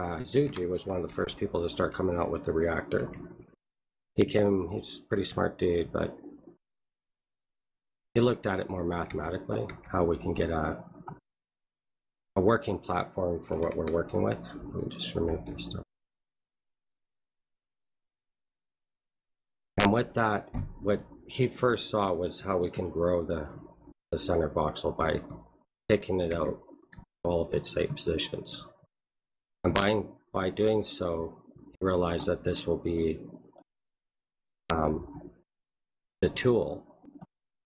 Zuji was one of the first people to start coming out with the reactor. He's a pretty smart dude, but he looked at it more mathematically, how we can get a working platform for what we're working with. Let me just remove this stuff. And with that, what he first saw was how we can grow the center voxel by taking it out all of its 8 positions. And by doing so, he realized that this will be the tool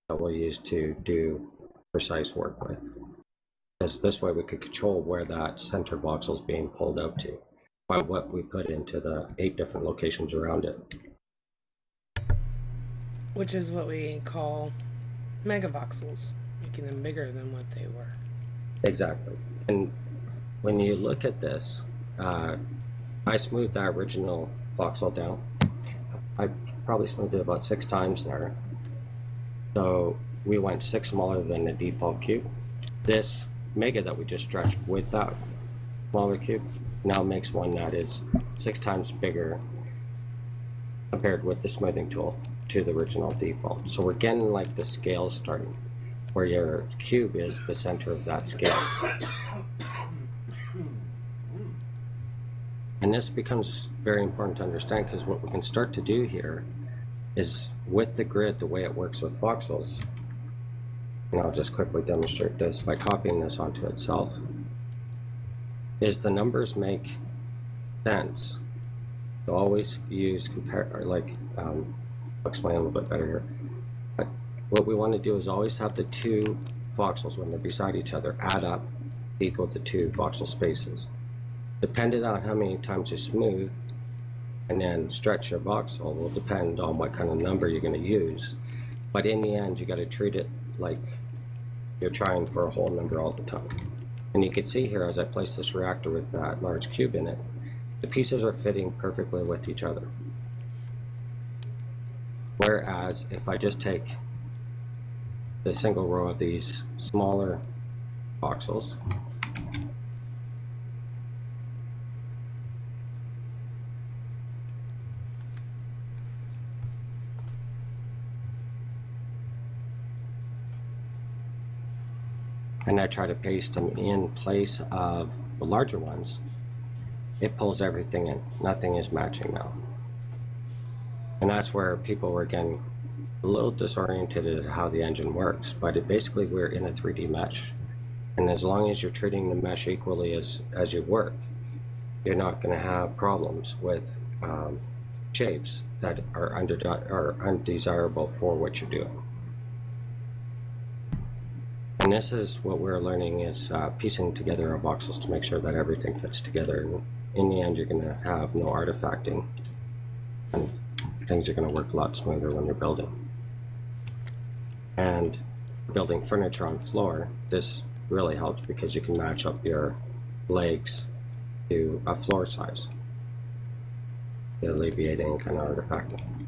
that we'll use to do precise work with. Because this way we could control where that center voxel is being pulled out to by what we put into the 8 different locations around it. Which is what we call megavoxels, making them bigger than what they were. Exactly. And when you look at this, I smoothed that original voxel down. I probably smoothed it about 6 times there. So we went 6 smaller than the default cube. This mega that we just stretched with that smaller cube now makes one that is 6 times bigger compared with the smoothing tool to the original default. So we're getting like the scale starting, where your cube is the center of that scale. And this becomes very important to understand, because what we can start to do here is with the grid, the way it works with voxels, and I'll just quickly demonstrate this by copying this onto itself, is the numbers make sense. So always use I'll explain a little bit better here. But what we want to do is always have the 2 voxels, when they're beside each other, add up equal to 2 voxel spaces. Depending on how many times you smooth and then stretch your voxel will depend on what kind of number you're going to use. But in the end, you got to treat it like you're trying for a whole number all the time. And you can see here, as I place this reactor with that large cube in it, the pieces are fitting perfectly with each other. Whereas if I just take the single row of these smaller voxels, and I try to paste them in place of the larger ones, it pulls everything in. Nothing is matching now. And that's where people were getting a little disoriented at how the engine works. But basically we're in a 3D mesh. And as long as you're treating the mesh equally as you work, you're not going to have problems with shapes that are undesirable for what you're doing. And this is what we're learning, is piecing together our voxels to make sure that everything fits together. And in the end, you're going to have no artifacting, and things are going to work a lot smoother when you're building. And building furniture on floor, this really helps because you can match up your legs to a floor size to alleviate any kind of artifacting.